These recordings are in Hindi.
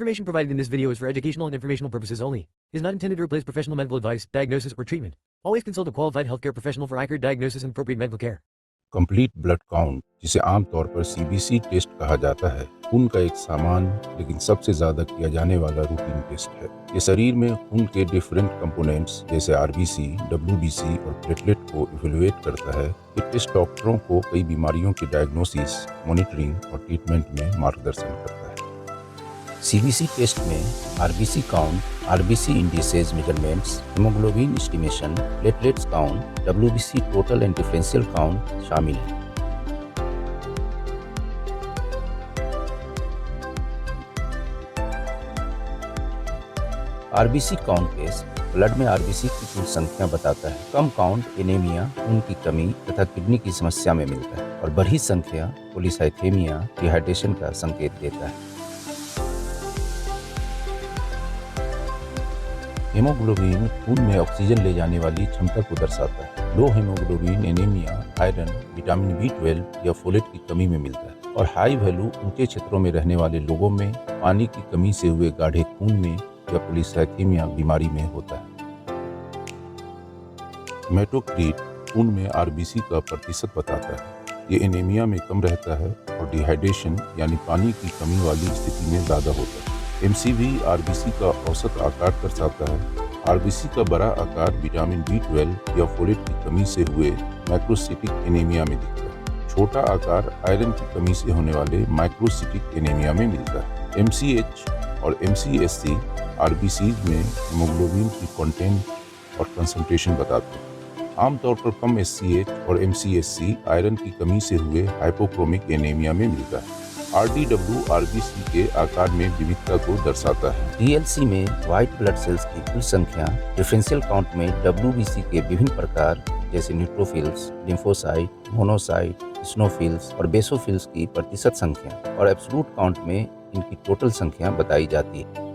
information provided in this video is for educational and informational purposes only. It is not intended to replace professional medical advice, diagnosis, or treatment. Always consult a qualified healthcare professional for accurate diagnosis and appropriate medical care. Complete blood count, जिसे आमतौर पर सीबीसी टेस्ट कहा जाता है, खून का एक सामान्य लेकिन सबसे ज्यादा किया जाने वाला रूटीन टेस्ट है। ये शरीर में खून के डिफरेंट कंपोनेंट्स जैसे आरबीसी, डब्ल्यूबीसी और प्लेटलेट को इवेलुएट करता है। ये टेस्ट डॉक्टरों को कई बीमारियों की डायग्नोसिस, मॉनिटरिंग और ट्रीटमेंट में मार्गदर्शन करता है। सीबीसी टेस्ट में RBC count, RBC indices measurements, haemoglobin estimation, platelets count, WBC total and differential count शामिल है। आरबीसी काउंट टेस्ट ब्लड में आरबीसी की कुल संख्या बताता है। कम काउंट एनीमिया, खून की कमी तथा किडनी की समस्या में मिलता है और बढ़ी संख्या पॉलीसाइथेमिया, डिहाइड्रेशन का संकेत देता है। हीमोग्लोबिन खून में ऑक्सीजन ले जाने वाली क्षमता को दर्शाता है। Low haemoglobin anaemia iron, vitamin B12 या फोलेट की कमी में मिलता है और हाई वैल्यू ऊंचे क्षेत्रों में रहने वाले लोगों में पानी की कमी से हुए गाढ़े खून में या पॉलीसाइथेमिया बीमारी में होता है। हेमाटोक्रीट खून में आरबीसी का प्रतिशत बताता है। ये एनीमिया में कम रहता है और डिहाइड्रेशन यानी पानी की कमी वाली स्थिति में ज़्यादा होता है। एमसीवी आरबीसी का औसत आकार दर्शाता है। आरबीसी का बड़ा आकार विटामिन B12 या फोलेट की कमी से हुए मैक्रोसिटिक एनीमिया में दिखता है। छोटा आकार आयरन की कमी से होने वाले माइक्रोसिटिक एनीमिया में मिलता है। एमसीएच और एमसीएससी आरबीसीज में हीमोग्लोबिन की कंटेंट और कंसंट्रेशन बताते हैं। आमतौर पर कम एससीएच और एमसीएससी आयरन की कमी से हुए हाइपोक्रोमिक एनीमिया में मिलता है। आरडीडब्ल्यू आरबीसी के आकार में विविधता को दर्शाता है। डीएलसी में व्हाइट ब्लड सेल्स की कुल संख्या, डिफरेंशियल काउंट में डब्ल्यूबीसी के विभिन्न प्रकार जैसे न्यूट्रोफिल्स, लिम्फोसाइट, मोनोसाइट, इस्नोफिल्स और बेसोफिल्स की प्रतिशत संख्या और एब्सोल्यूट काउंट में इनकी टोटल संख्या बताई जाती है।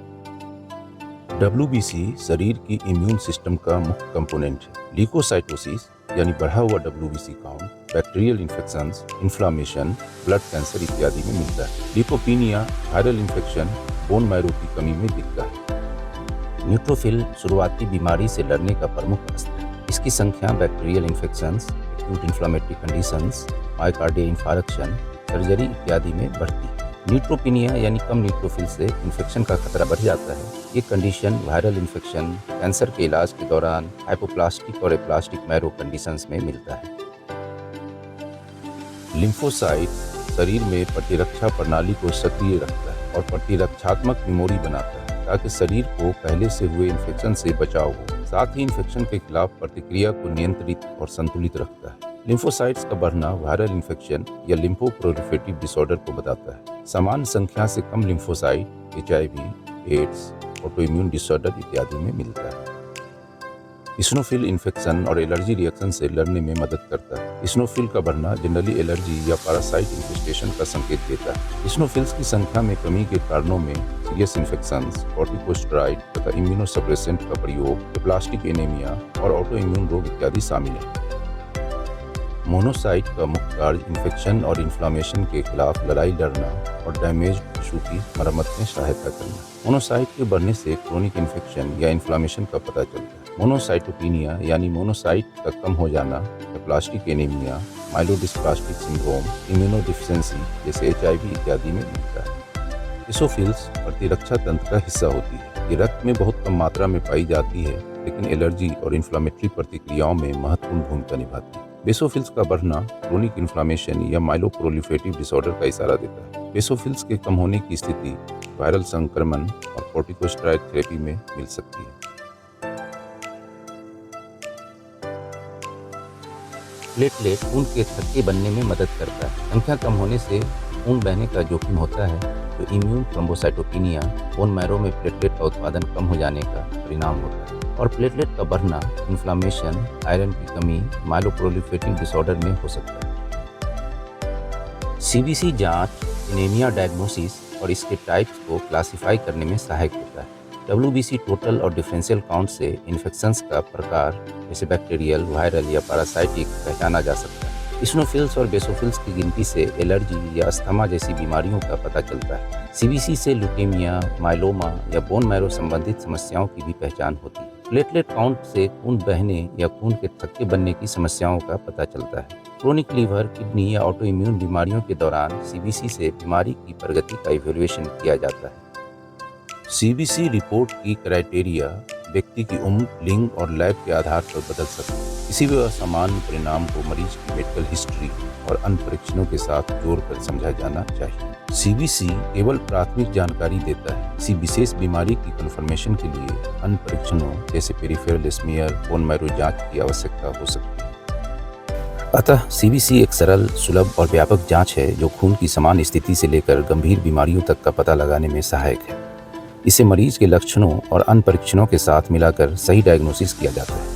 डब्ल्यूबीसी शरीर की इम्यून सिस्टम का मुख्य कंपोनेंट है। ल्यूकोसाइटोसिस यानी बढ़ा हुआ WBC count bacterial infections, inflammation, blood cancer इत्यादि में मिलता है। लिपोपीनिया वायरल इन्फेक्शन, बोन मैरो की कमी में दिखता है। न्यूट्रोफिल शुरुआती बीमारी से लड़ने का प्रमुख अस्त्र है। इसकी संख्या bacterial infections, acute inflammatory conditions, myocardial infarction, surgery इत्यादि में बढ़ती है। न्यूट्रोपिनिया यानी कम न्यूट्रोफिल से इन्फेक्शन का खतरा बढ़ जाता है। ये कंडीशन वायरल इन्फेक्शन, कैंसर के इलाज के दौरान हाइपोप्लास्टिक और एप्लास्टिक मैरो कंडीशंस में मिलता है। लिम्फोसाइट शरीर में प्रतिरक्षा प्रणाली को सक्रिय रखता है और प्रतिरक्षात्मक मेमोरी बनाता है ताकि शरीर को पहले से हुए इन्फेक्शन से बचाव हो। साथ ही इन्फेक्शन के खिलाफ प्रतिक्रिया को नियंत्रित और संतुलित रखता है। लिम्फोसाइट्स का बढ़ना वायरल इन्फेक्शन या लिम्फोप्रोलिफरेटिव डिसऑर्डर को बताता है। समान संख्या से कम lymphocyte HIV, AIDS, autoimmune disorder इत्यादि में मिलता है। इस्नोफिल इन्फेक्शन और एलर्जी रिएक्शन से लड़ने में मदद करता है। इस्नोफिल का बढ़ना जनरली एलर्जी या पैरासाइट इन्फेस्टेशन का संकेत देता है। इस्नोफिल्स की संख्या में कमी के कारणों में सीरियस इन्फेक्शंस, कॉर्टिकोस्टेरॉइड तथा इम्यूनोसप्रेसेंट का प्रयोग, प्लास्टिक एनीमिया और ऑटोइम्यून रोग इत्यादि शामिल है। मोनोसाइट का मुख्य कार्य इन्फेक्शन और इन्फ्लामेशन के खिलाफ लड़ाई लड़ना और डैमेज टिश्यू की मरम्मत में सहायता करना। मोनोसाइट के बढ़ने से क्रोनिक इन्फेक्शन या इन्फ्लामेशन का पता चलता है। मोनोसाइटोपिनिया यानी मोनोसाइट का कम हो जाना, plastic anaemia, myelodysplastic syndrome, immunodeficiency जैसे HIV इत्यादि में मिलता है। बेसोफिल्स प्रतिरक्षा तंत्र का हिस्सा होती है। ये रक्त में बहुत कम मात्रा में पाई जाती है लेकिन एलर्जी और इन्फ्लामेटरी प्रतिक्रियाओं में महत्वपूर्ण भूमिका निभाती है। बेसोफिल्स का बढ़ना क्रोनिक इन्फ्लामेशन या माइलोप्रोलिफरेटिव डिसऑर्डर का इशारा देता है। बेसोफिल्स के कम होने की स्थिति वायरल संक्रमण और कॉर्टिकोस्टेरॉइड थेरेपी में मिल सकती है। प्लेटलेट खून के थक्के बनने में मदद करता है। संख्या कम होने से खून बहने का जोखिम होता है तो इम्यून थ्रोम्बोसाइटोपिनिया, बोन मैरो में प्लेटलेट का उत्पादन कम हो जाने का परिणाम होता है। और प्लेटलेट का बढ़ना इन्फ्लामेशन, आयरन की कमी, माइलोप्रोलिफरेटिव डिसऑर्डर में हो सकता है। सीबीसी जांच एनीमिया डायग्नोसिस और इसके टाइप्स को क्लासिफाई करने में सहायक होता है। डब्ल्यूबीसी टोटल और डिफरेंशियल काउंट से इन्फेक्शंस का प्रकार जैसे बैक्टीरियल, वायरल या पैरासाइटिक पहचाना जा सकता है। इस्नोफिल्स और बेसोफिल्स की गिनती से एलर्जी या अस्थमा जैसी बीमारियों का पता चलता है। सीबीसी से ल्यूकेमिया, माइलोमा या बोन मैरो संबंधित समस्याओं की भी पहचान होती है। प्लेटलेट काउंट से खून बहने या खून के थक्के बनने की समस्याओं का पता चलता है। क्रोनिक लीवर, किडनी या ऑटो इम्यून बीमारियों के दौरान सीबीसी से बीमारी की प्रगति का इवैल्यूएशन किया जाता है। सीबीसी रिपोर्ट की क्राइटेरिया व्यक्ति की उम्र, लिंग और लैब के आधार पर बदल सकती है। किसी भी असामान्य परिणाम को मरीज की मेडिकल हिस्ट्री और अन्य परीक्षणों के साथ जोड़कर समझा जाना चाहिए। सीबीसी केवल प्राथमिक जानकारी देता है। किसी विशेष बीमारी की कन्फर्मेशन के लिए अन्य परीक्षणों जैसे पेरिफेरल स्मीयर, बोन मैरो जांच की आवश्यकता हो सकती है। अतः सीबीसी एक सरल, सुलभ और व्यापक जांच है जो खून की समान स्थिति से लेकर गंभीर बीमारियों तक का पता लगाने में सहायक है। इसे मरीज के लक्षणों और अन्य परीक्षणों के साथ मिलाकर सही डायग्नोसिस किया जाता है।